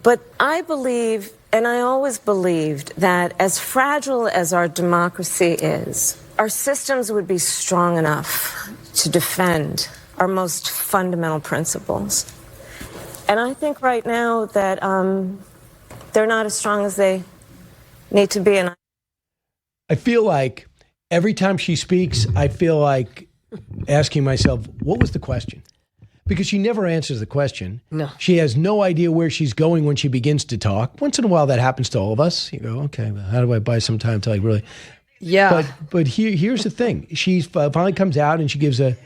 But I believe, and I always believed, that as fragile as our democracy is, our systems would be strong enough to defend our most fundamental principles. And I think right now that they're not as strong as they need to be. And I feel like every time she speaks, I feel like asking myself, what was the question? Because she never answers the question. No. She has no idea where she's going when she begins to talk. Once in a while, that happens to all of us. You go, okay, well, how do I buy some time to like really? Yeah. But here's the thing. She finally comes out and she gives a.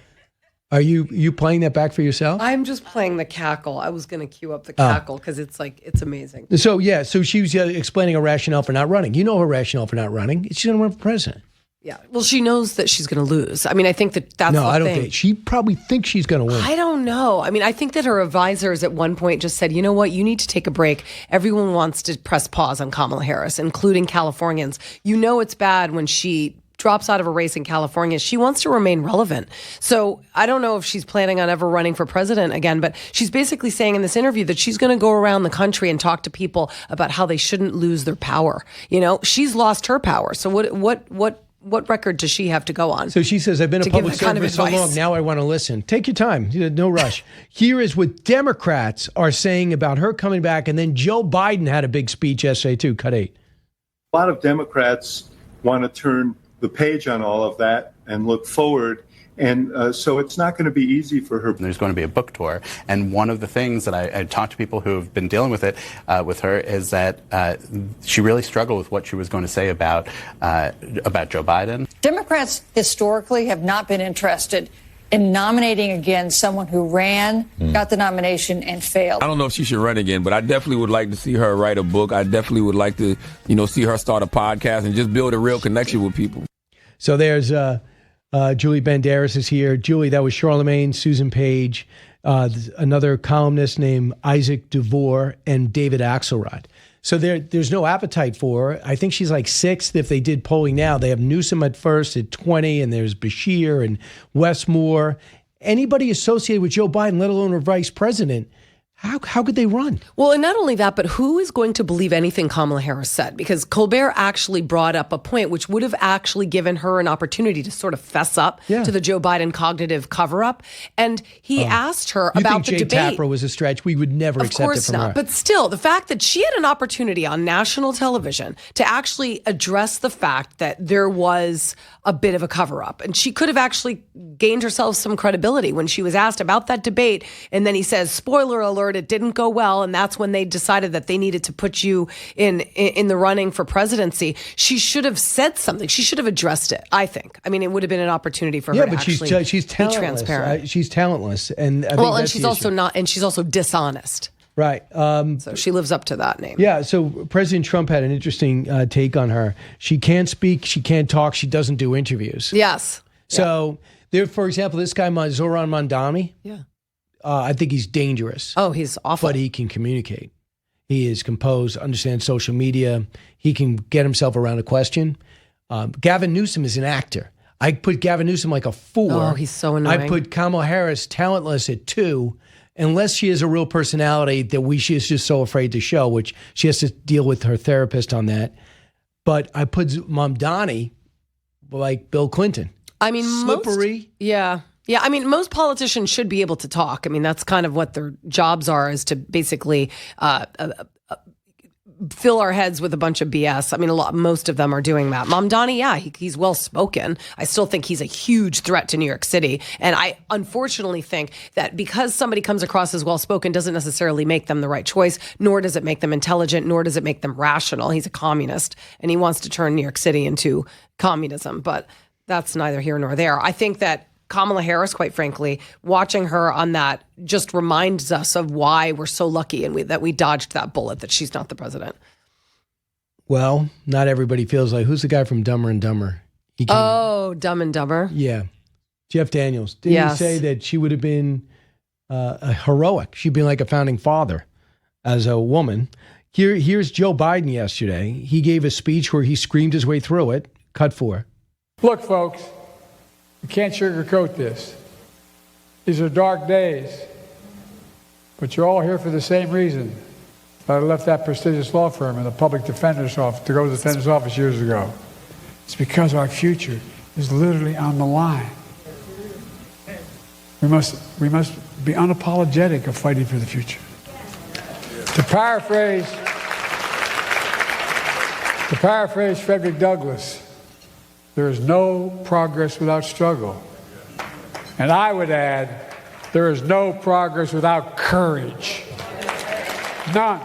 Are you playing that back for yourself? I'm just playing the cackle. I was going to cue up the cackle because it's amazing. So she was explaining a rationale for not running. You know her rationale for not running. She's going to run for president. Yeah. Well, she knows that she's going to lose. I mean, I think that's the thing. No, I don't think. She probably thinks she's going to win. I don't know. I mean, I think that her advisors at one point just said, you know what, you need to take a break. Everyone wants to press pause on Kamala Harris, including Californians. You know it's bad when she drops out of a race in California. She wants to remain relevant. So I don't know if she's planning on ever running for president again, but she's basically saying in this interview that she's going to go around the country and talk to people about how they shouldn't lose their power. You know, she's lost her power. So what record does she have to go on? So she says, I've been a public servant for so long, now I want to listen. Take your time. No rush. Here is what Democrats are saying about her coming back. And then Joe Biden had a big speech yesterday, too. Cut 8. A lot of Democrats want to turn the page on all of that and look forward. And so it's not going to be easy for her. There's going to be a book tour. And one of the things that I talked to people who have been dealing with it with her is that she really struggled with what she was going to say about Joe Biden. Democrats historically have not been interested in nominating again someone who ran, got the nomination, and failed. I don't know if she should run again, but I definitely would like to see her write a book. I definitely would like to, see her start a podcast and just build a real connection with people. So there's Julie Banderas is here. Julie, that was Charlemagne, Susan Page, another columnist named Isaac DeVore, and David Axelrod. So there's no appetite for her. I think she's like 6th if they did polling now. They have Newsom at first at 20, and there's Bashir and Westmore. Anybody associated with Joe Biden, let alone a vice president, how could they run? Well, and not only that, but who is going to believe anything Kamala Harris said? Because Colbert actually brought up a point which would have actually given her an opportunity to sort of fess up to the Joe Biden cognitive cover-up. And he asked her about the debate. You think Jake Tapper was a stretch? We would never accept it from her. Of course not. But still, the fact that she had an opportunity on national television to actually address the fact that there was a bit of a cover-up. And she could have actually gained herself some credibility when she was asked about that debate. And then he says, spoiler alert, it didn't go well. And that's when they decided that they needed to put you in the running for presidency. She should have said something. She should have addressed it, I think. I mean, it would have been an opportunity for her to actually she's talentless. Be transparent. She's talentless. And she's also not, and she's also dishonest. Right. So she lives up to that name. Yeah. So President Trump had an interesting take on her. She can't speak. She can't talk. She doesn't do interviews. Yes. So there, for example, this guy, Zoran Mondani. Yeah. I think he's dangerous. Oh, he's awful. But he can communicate. He is composed, understands social media. He can get himself around a question. Gavin Newsom is an actor. I put Gavin Newsom like a 4. Oh, he's so annoying. I put Kamala Harris talentless at 2. Unless she has a real personality that she's just so afraid to show, which she has to deal with her therapist on that. But I put Mamdani like Bill Clinton. I mean, slippery. Yeah. I mean, most politicians should be able to talk. I mean, that's kind of what their jobs are, is to basically fill our heads with a bunch of BS. I mean, most of them are doing that. Mamdani, he's well-spoken. I still think he's a huge threat to New York City. And I unfortunately think that because somebody comes across as well-spoken doesn't necessarily make them the right choice, nor does it make them intelligent, nor does it make them rational. He's a communist, and he wants to turn New York City into communism. But that's neither here nor there. I think that Kamala Harris, quite frankly, watching her on that just reminds us of why we're so lucky and that we dodged that bullet, that she's not the president. Well, not everybody feels like, who's the guy from Dumber and Dumber? Dumb and Dumber. Yeah. Jeff Daniels. Didn't he say that she would have been heroic? She'd been like a founding father as a woman. Here's Joe Biden yesterday. He gave a speech where he screamed his way through it. Cut 4. Look, folks. You can't sugarcoat this. These are dark days, but you're all here for the same reason. But I left that prestigious law firm and the public defender's office to go to the defender's office years ago. It's because our future is literally on the line. We must be unapologetic of fighting for the future. To paraphrase Frederick Douglass, there is no progress without struggle. And I would add, there is no progress without courage. None.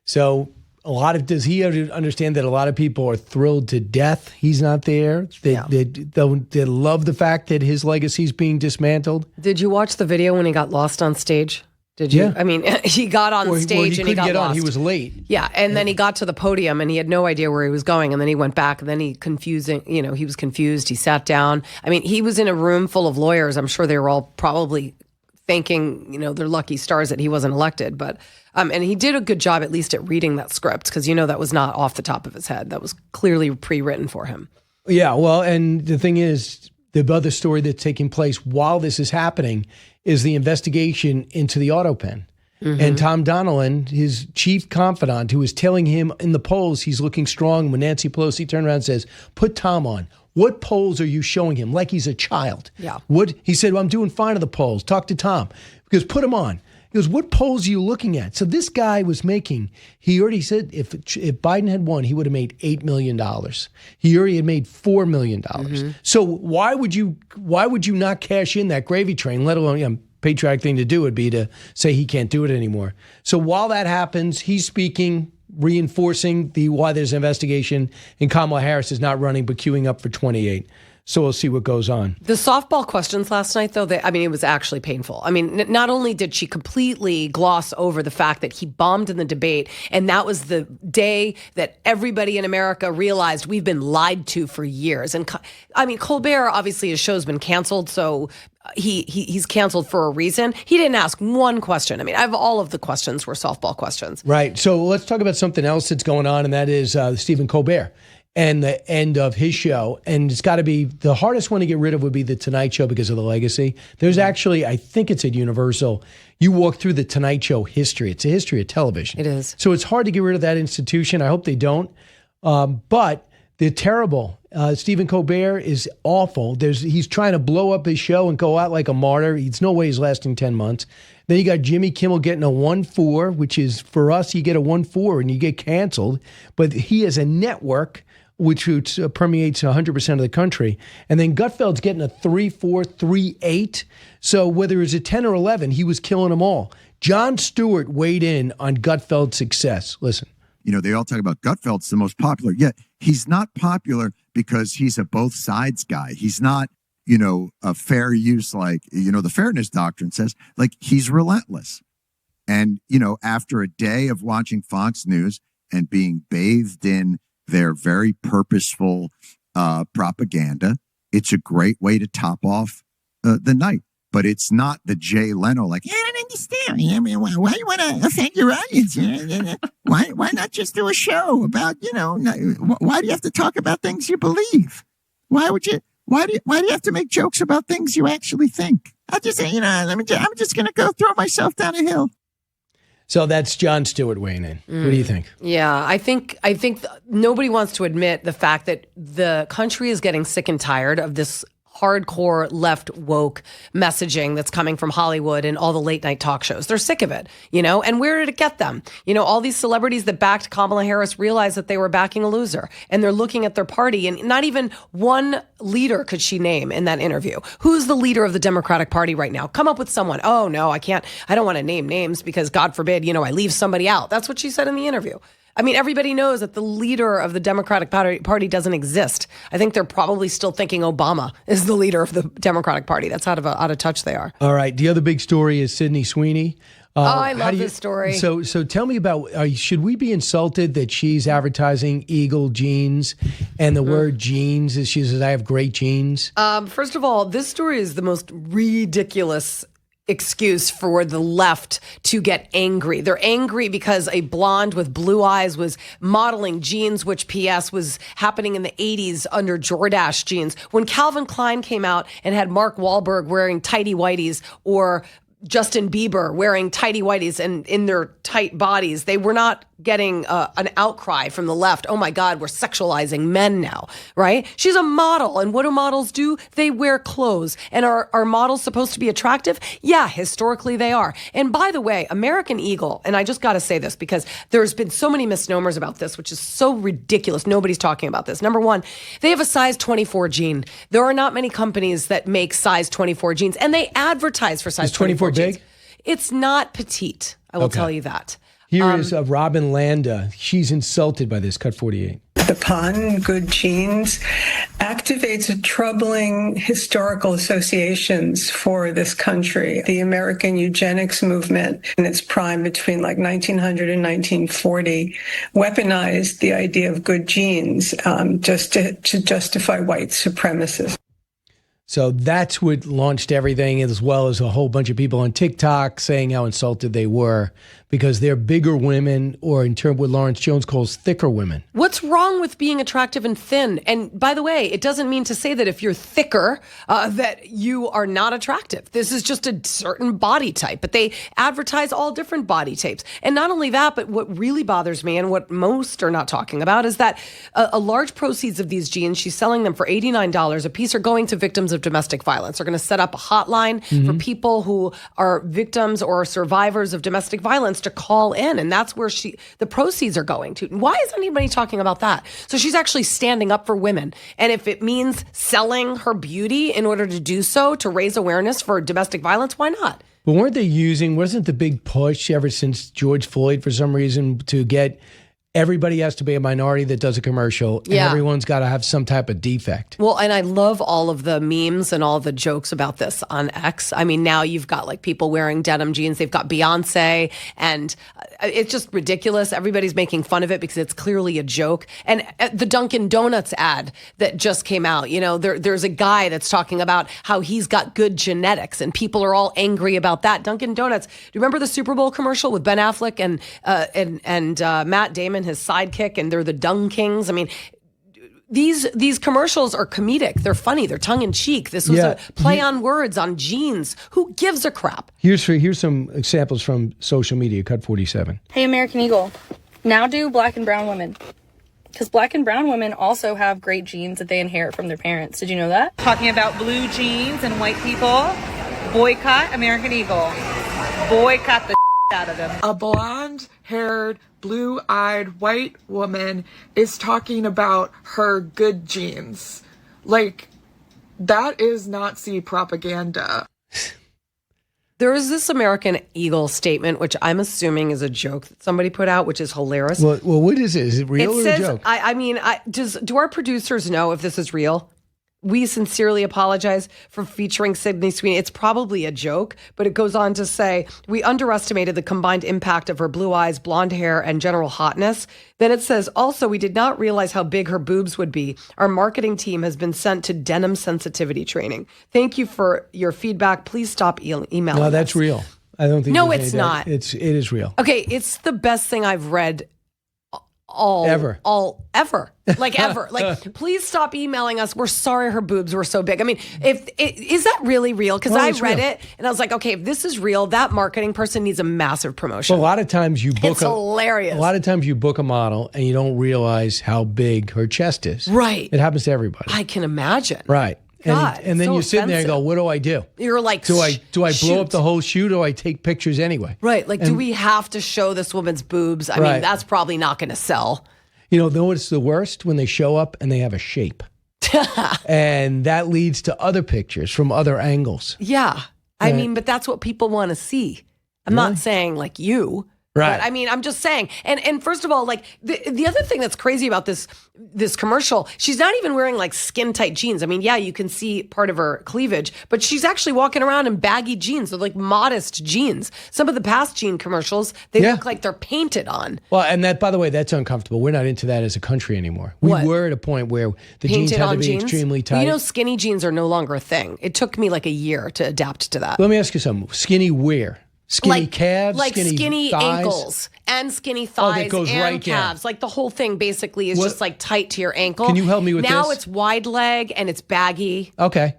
So does he understand that a lot of people are thrilled to death he's not there? They love the fact that his legacy is being dismantled. Did you watch the video when he got lost on stage? Did you? Yeah. I mean, he got on stage and he got lost. He was late. Yeah, and then he got to the podium and he had no idea where he was going, and then he went back, and then he was confused. He sat down. I mean, he was in a room full of lawyers. I'm sure they were all probably thanking, their lucky stars that he wasn't elected. But and he did a good job, at least at reading that script, because that was not off the top of his head. That was clearly pre-written for him. Yeah, well, and the thing is, the other story that's taking place while this is happening is the investigation into the auto pen. Mm-hmm. And Tom Donilon, his chief confidant, who was telling him in the polls he's looking strong, when Nancy Pelosi turned around and says, put Tom on. What polls are you showing him? Like he's a child. Yeah. He said, well, I'm doing fine at the polls. Talk to Tom. Because put him on. He goes, what polls are you looking at? So this guy was making, he already said if Biden had won, he would have made $8 million. He already had made $4 million. Mm-hmm. So why would you not cash in that gravy train, let alone, patriotic thing to do would be to say he can't do it anymore. So while that happens, he's speaking, reinforcing why there's an investigation, and Kamala Harris is not running but queuing up for 28. So we'll see what goes on. The softball questions last night, though, it was actually painful. I mean, not only did she completely gloss over the fact that he bombed in the debate, and that was the day that everybody in America realized we've been lied to for years. And I mean, Colbert, obviously his show's been canceled, so he's canceled for a reason. He didn't ask one question. I mean, all of the questions were softball questions. Right. So let's talk about something else that's going on, and that is Stephen Colbert and the end of his show. And it's got to be the hardest one to get rid of would be the Tonight Show because of the legacy. There's actually, I think it's at Universal, you walk through the Tonight Show history. It's a history of television. It is. So it's hard to get rid of that institution. I hope they don't. But they're terrible. Stephen Colbert is awful. He's trying to blow up his show and go out like a martyr. There's no way he's lasting 10 months. Then you got Jimmy Kimmel getting a 1-4, which is, for us, you get a 1-4 and you get canceled. But he has a network which permeates 100% of the country. And then Gutfeld's getting a 3-4, 3-8. So whether it was a 10 or 11, he was killing them all. Jon Stewart weighed in on Gutfeld's success. Listen. They all talk about Gutfeld's the most popular. Yet he's not popular because he's a both sides guy. He's not, a fair use like, the fairness doctrine says. Like, he's relentless. And, after a day of watching Fox News and being bathed in their very purposeful propaganda, it's a great way to top off the night. But it's not the Jay Leno, like, I don't understand. I mean, why you want to offend your audience? Why not just do a show about, why do you have to talk about things you believe? Why do you have to make jokes about things you actually think? I'm just going to go throw myself down a hill. So that's Jon Stewart weighing in. What do you think? Yeah, I think nobody wants to admit the fact that the country is getting sick and tired of this hardcore left woke messaging that's coming from Hollywood and all the late night talk shows. They're sick of it, and where did it get them? All these celebrities that backed Kamala Harris realized that they were backing a loser, and they're looking at their party, and not even one leader could she name in that interview. Who's the leader of the Democratic Party right now? Come up with someone. Oh no, I can't. I don't want to name names because God forbid, I leave somebody out. That's what she said in the interview. I mean, everybody knows that the leader of the Democratic Party doesn't exist. I think they're probably still thinking Obama is the leader of the Democratic Party. That's how out of touch they are. All right. The other big story is Sydney Sweeney. I love this story. So tell me about, should we be insulted that she's advertising Eagle jeans and the word jeans is she says, I have great jeans? First of all, this story is the most ridiculous excuse for the left to get angry. They're angry because a blonde with blue eyes was modeling jeans, which PS was happening in the 80s under Jordache jeans. When Calvin Klein came out and had Mark Wahlberg wearing tighty whities or Justin Bieber wearing tighty whities and in their tight bodies. They were not getting an outcry from the left. Oh my God, we're sexualizing men now, right? She's a model. And what do models do? They wear clothes. And are models supposed to be attractive? Yeah, historically they are. And by the way, American Eagle, and I just got to say this because there's been so many misnomers about this, which is so ridiculous. Nobody's talking about this. Number one, they have a size 24 jean. There are not many companies that make size 24 jeans, and they advertise for size 24 jeans. Big? It's not petite. I will tell you that. Here is Robin Landa. She's insulted by this. Cut 48. The pun, good genes, activates troubling historical associations for this country. The American eugenics movement in its prime between like 1900 and 1940 weaponized the idea of good genes just to justify white supremacists. So that's what launched everything, as well as a whole bunch of people on TikTok saying how insulted they were because they're bigger women, or in terms what Lawrence Jones calls thicker women. What's wrong with being attractive and thin? And by the way, it doesn't mean to say that if you're thicker, that you are not attractive. This is just a certain body type, but they advertise all different body types. And not only that, but what really bothers me and what most are not talking about is that a large proceeds of these jeans, she's selling them for $89 a piece, are going to victims of domestic violence. They're going to set up a hotline for people who are victims or survivors of domestic violence to call in, and that's where the proceeds are going to. Why is anybody talking about that? So she's actually standing up for women, and if it means selling her beauty in order to do so, to raise awareness for domestic violence, why not? But wasn't the big push ever since George Floyd, for some reason, to get everybody has to be a minority that does a commercial, and everyone's got to have some type of defect. Well, and I love all of the memes and all the jokes about this on X. I mean, now you've got like people wearing denim jeans. They've got Beyonce, and it's just ridiculous. Everybody's making fun of it because it's clearly a joke. And the Dunkin' Donuts ad that just came out, you know, there's a guy that's talking about how he's got good genetics, and people are all angry about that. Dunkin' Donuts. Do you remember the Super Bowl commercial with Ben Affleck and Matt Damon, his sidekick, and they're the Dung Kings? I mean, these commercials are comedic. They're funny. They're tongue in cheek. This was a play on words on jeans. Who gives a crap? Here's some examples from social media. Cut 47. Hey, American Eagle. Now do black and brown women. Because black and brown women also have great genes that they inherit from their parents. Did you know that? Talking about blue jeans and white people. Boycott American Eagle. Boycott the out of them. A blonde-haired, blue-eyed white woman is talking about her good genes. Like, that is Nazi propaganda. There is this American Eagle statement, which I'm assuming is a joke that somebody put out, which is hilarious. Well, what is it? Is it real or a joke? I mean, do our producers know if this is real? We sincerely apologize for featuring Sydney Sweeney. It's probably a joke, but it goes on to say, we underestimated the combined impact of her blue eyes, blonde hair, and general hotness. Then it says, also, we did not realize how big her boobs would be. Our marketing team has been sent to denim sensitivity training. Thank you for your feedback. Please stop emailing No, that's us. Real. I don't think. No, it's not. It is real. Okay, it's the best thing I've read ever. Like, please stop emailing us. We're sorry her boobs were so big. I mean, is that really real? Because I read it and I was like, okay, if this is real, that marketing person needs a massive promotion. Well, a lot of times you book it's hilarious. A lot of times you book a model and you don't realize how big her chest is. Right. It happens to everybody. I can imagine. Right. God, and then so you sit there and go, offensive. what do I do? You're like, do I blow shoot. up the whole shoot, or do I take pictures anyway? Right. Like, do we have to show this woman's boobs? I mean, that's probably not going to sell. You know what's the worst? When they show up and they have a shape. And that leads to other pictures from other angles. Yeah. I mean, but that's what people want to see. I'm not saying like you. Right. But I mean, I'm just saying. And first of all, like the other thing that's crazy about this commercial, she's not even wearing like skin tight jeans. I mean, yeah, you can see part of her cleavage, but she's actually walking around in baggy jeans. They're like modest jeans. Some of the past jean commercials, they look like they're painted on. Well, and that, by the way, that's uncomfortable. We're not into that as a country anymore. We were at a point where the jeans had to be extremely tight. Well, you know, skinny jeans are no longer a thing. It took me like a year to adapt to that. Let me ask you something. Skinny where? Skinny calves, like skinny thighs? ankles and skinny thighs goes and right calves. Like the whole thing basically is just like tight to your ankle. Can you help me with now this? It's wide leg and it's baggy. Okay.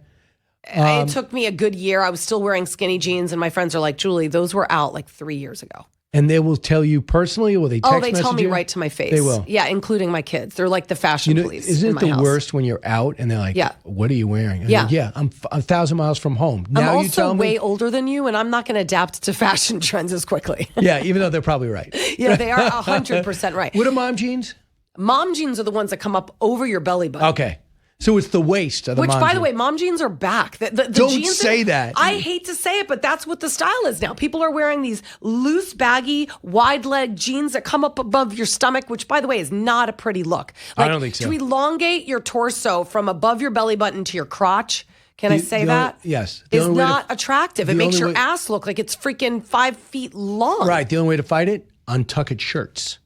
It took me a good year. I was still wearing skinny jeans, and my friends are like, Julie, those were out like 3 years ago. And they will tell you personally, or will they text message you? Oh, they tell me right to my face. They will. Yeah, including my kids. They're like the fashion police. Isn't in it my the house. worst when you're out and they're like, what are you wearing? And I'm 1,000 miles from home. Now I'm you also tell me, way older than you, and I'm not going to adapt to fashion trends as quickly. Yeah, even though they're probably right. Yeah, they are 100% right. What are mom jeans? Mom jeans are the ones that come up over your belly button. Okay. So it's the waist of the Which, mom by jeans. the way, mom jeans are back. The Don't jeans say that. I hate to say it, but that's what the style is now. People are wearing these loose, baggy, wide-leg jeans that come up above your stomach, which, by the way, is not a pretty look. I don't think so. To elongate your torso from above your belly button to your crotch, can I say that? Yes. Is not attractive. It makes your ass look like it's freaking 5 feet long. Right. The only way to fight it, untuck it shirts.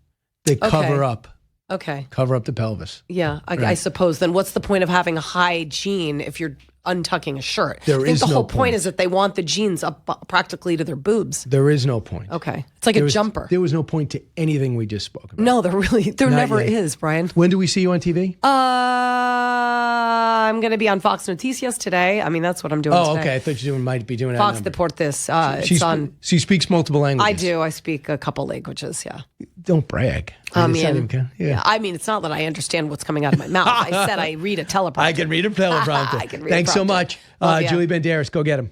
They cover up. Okay. Cover up the pelvis. Yeah, I suppose. Then what's the point of having a high jean if you're untucking a shirt? I think the whole point is that they want the jeans up practically to their boobs. There is no point. Okay. It's like a jumper. There was no point to anything we just spoke about. No, there never is, Brian. When do we see you on TV? I'm going to be on Fox Noticias today. I mean, that's what I'm doing today. Oh, okay. I thought you might be doing Fox that. Deportes. It's on. She speaks multiple languages. I do. I speak a couple languages, yeah. Don't brag. I mean, it's not that I understand what's coming out of my mouth. I said I read a teleprompter. I can read a teleprompter. I can read Thanks a so prompter. much. Julie Banderas, go get him.